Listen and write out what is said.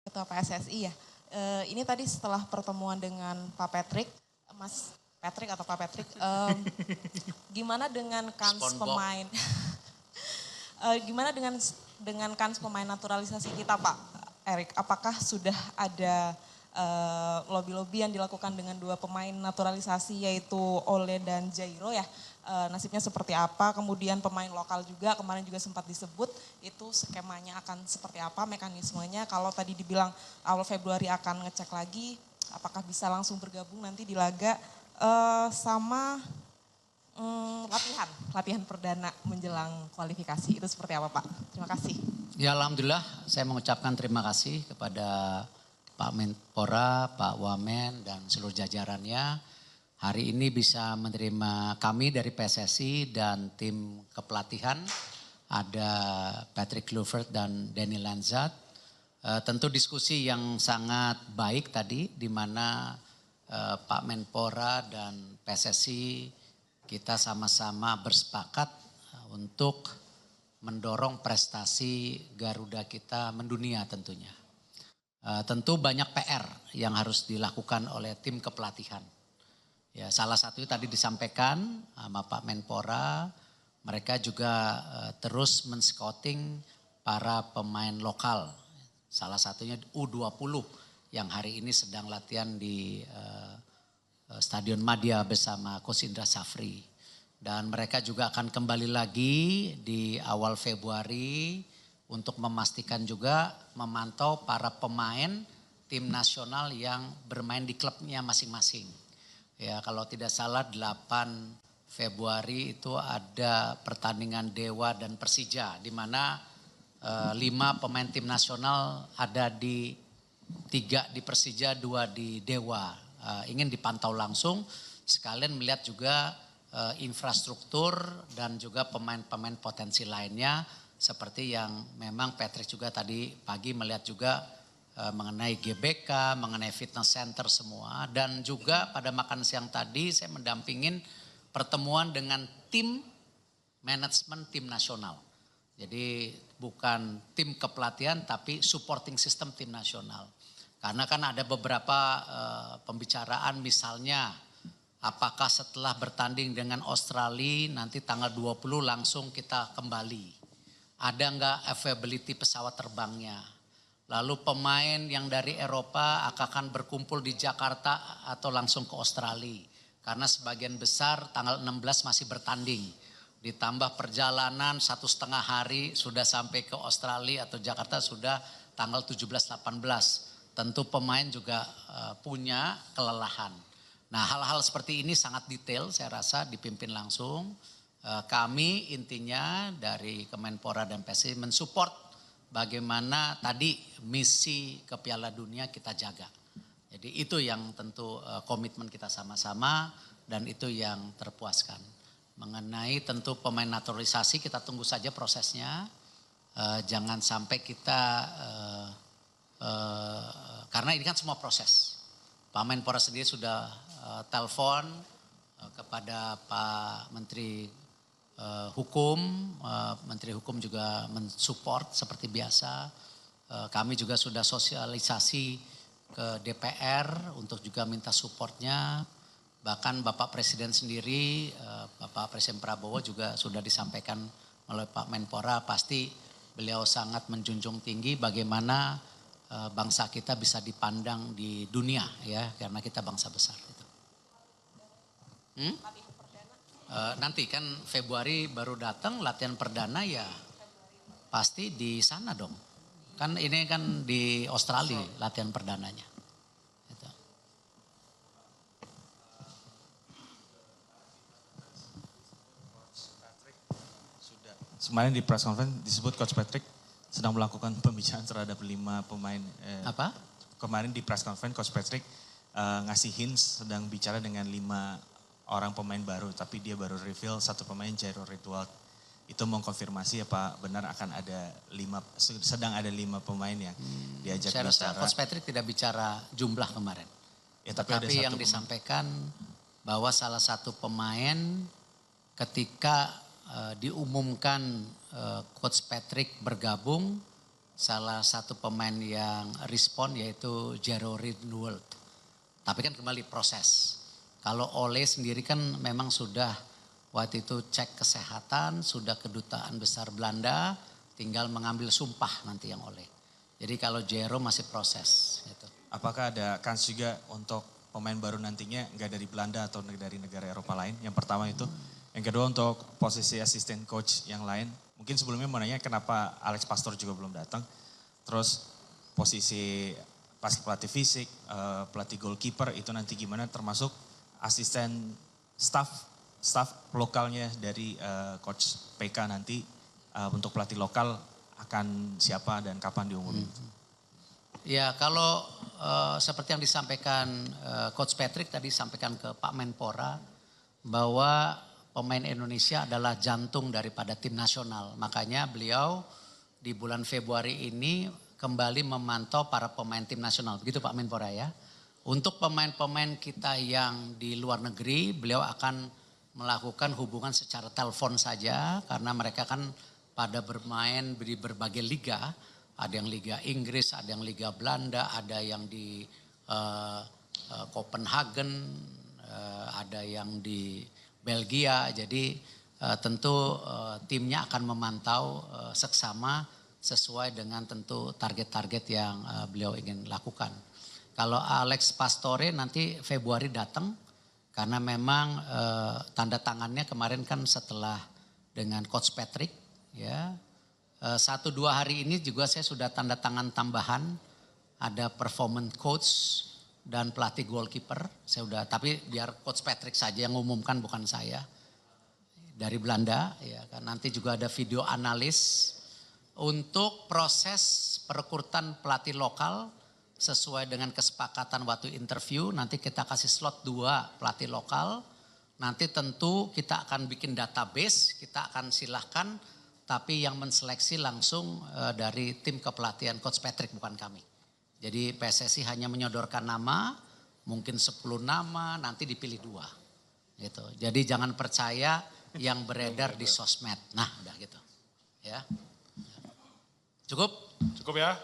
Ketua PSSI ya. Ini tadi setelah pertemuan dengan Pak Patrick, Mas Patrick atau Pak Patrick, gimana dengan kans SpongeBob. pemain? Gimana dengan kans pemain naturalisasi kita Pak Erik? Apakah sudah ada lobby-lobby yang dilakukan dengan dua pemain naturalisasi yaitu Ole dan Jairo ya? Nasibnya seperti apa, kemudian pemain lokal juga kemarin juga sempat disebut, itu skemanya akan seperti apa, mekanismenya, kalau tadi dibilang awal Februari akan ngecek lagi, apakah bisa langsung bergabung nanti di laga sama latihan perdana menjelang kualifikasi, itu seperti apa Pak? Terima kasih. Ya alhamdulillah saya mengucapkan terima kasih kepada Pak Menpora, Pak Wamen dan seluruh jajarannya. Hari ini bisa menerima kami dari PSSI dan tim kepelatihan. Ada Patrick Kluivert dan Danny Lanzat. Tentu diskusi yang sangat baik tadi di mana Pak Menpora dan PSSI kita sama-sama bersepakat untuk mendorong prestasi Garuda kita mendunia tentunya. Tentu banyak PR yang harus dilakukan oleh tim kepelatihan. Ya, salah satu tadi disampaikan sama Pak Menpora, mereka juga terus men-scouting para pemain lokal. Salah satunya U20 yang hari ini sedang latihan di Stadion Madia bersama Coach Indra Safri. Dan mereka juga akan kembali lagi di awal Februari untuk memastikan juga memantau para pemain tim nasional yang bermain di klubnya masing-masing. Ya, kalau tidak salah 8 Februari itu ada pertandingan Dewa dan Persija di mana 5 pemain tim nasional ada 3 di Persija, 2 di Dewa. Ingin dipantau langsung sekalian melihat juga infrastruktur dan juga pemain-pemain potensi lainnya seperti yang memang Patrick juga tadi pagi melihat juga mengenai GBK, mengenai fitness center semua. Dan juga pada makan siang tadi saya mendampingin pertemuan dengan tim manajemen tim nasional. Jadi bukan tim kepelatihan tapi supporting system tim nasional. Karena kan ada beberapa pembicaraan misalnya apakah setelah bertanding dengan Australia nanti tanggal 20 langsung kita kembali. Ada enggak availability pesawat terbangnya? Lalu pemain yang dari Eropa akan berkumpul di Jakarta atau langsung ke Australia. Karena sebagian besar tanggal 16 masih bertanding. Ditambah perjalanan 1,5 hari sudah sampai ke Australia atau Jakarta sudah tanggal 17-18. Tentu pemain juga punya kelelahan. Nah hal-hal seperti ini sangat detail saya rasa dipimpin langsung. Kami intinya dari Kemenpora dan PSSI mensupport bagaimana tadi misi ke Piala Dunia kita jaga. Jadi itu yang tentu komitmen kita sama-sama dan itu yang terpuaskan. Mengenai tentu pemain naturalisasi kita tunggu saja prosesnya. Jangan sampai kita, karena ini kan semua proses. Pak Menpora sendiri sudah telepon kepada Pak Menteri Hukum, Menteri Hukum juga mensupport seperti biasa. Kami juga sudah sosialisasi ke DPR untuk juga minta supportnya. Bahkan Bapak Presiden sendiri, Bapak Presiden Prabowo juga sudah disampaikan oleh Pak Menpora, pasti beliau sangat menjunjung tinggi bagaimana bangsa kita bisa dipandang di dunia ya, karena kita bangsa besar. Nanti kan Februari baru datang latihan perdana ya pasti di sana dong. Kan ini kan di Australia latihan perdananya. Gitu. Kemarin di press conference disebut Coach Patrick sedang melakukan pembicaraan terhadap 5 pemain. Apa? Kemarin di press conference Coach Patrick ngasih hints sedang bicara dengan 5 orang pemain baru, tapi dia baru reveal 1 pemain Jairo Ritual. Itu mengkonfirmasi apa benar akan ada 5, sedang ada 5 pemain yang diajak saya bicara. rasa Coach Patrick tidak bicara jumlah kemarin. Ya, tapi yang disampaikan bahwa salah satu pemain ketika diumumkan Coach Patrick bergabung, salah satu pemain yang respon yaitu Jero Ridwold. Tapi kan kembali proses. Kalau Ole sendiri kan memang sudah waktu itu cek kesehatan, sudah kedutaan besar Belanda, tinggal mengambil sumpah nanti yang Ole. Jadi kalau Jero masih proses. Gitu. Apakah ada kans juga untuk pemain baru nantinya nggak dari Belanda atau dari negara Eropa lain? Yang pertama itu. Yang kedua untuk posisi asisten coach yang lain. Mungkin sebelumnya mau nanya kenapa Alex Pastor juga belum datang. Terus posisi pelatih fisik, pelatih goalkeeper itu nanti gimana, termasuk asisten staff lokalnya dari coach PK nanti untuk pelatih lokal akan siapa dan kapan diumumin? Ya kalau seperti yang disampaikan Coach Patrick tadi sampaikan ke Pak Menpora bahwa pemain Indonesia adalah jantung daripada tim nasional. Makanya beliau di bulan Februari ini kembali memantau para pemain tim nasional. Begitu Pak Menpora ya. Untuk pemain-pemain kita yang di luar negeri, beliau akan melakukan hubungan secara telepon saja. Karena mereka kan pada bermain di berbagai liga. Ada yang Liga Inggris, ada yang Liga Belanda, ada yang di Copenhagen, ada yang di Belgia. Jadi tentu timnya akan memantau seksama sesuai dengan tentu target-target yang beliau ingin lakukan. Kalau Alex Pastore nanti Februari datang karena memang tanda tangannya kemarin kan setelah dengan Coach Patrick ya. 1-2 hari ini juga saya sudah tanda tangan tambahan, ada performance coach dan pelatih goalkeeper. Saya udah, tapi biar Coach Patrick saja yang umumkan bukan saya. Dari Belanda ya kan, nanti juga ada video analis untuk proses perekrutan pelatih lokal sesuai dengan kesepakatan waktu interview. Nanti kita kasih slot 2 pelatih lokal. Nanti tentu kita akan bikin database, kita akan silahkan. Tapi yang menseleksi langsung dari tim kepelatihan Coach Patrick bukan kami. Jadi PSSI hanya menyodorkan nama, mungkin 10 nama, nanti dipilih 2. Gitu. Jadi jangan percaya yang beredar di sosmed. Nah udah gitu. Ya. Cukup? Cukup ya.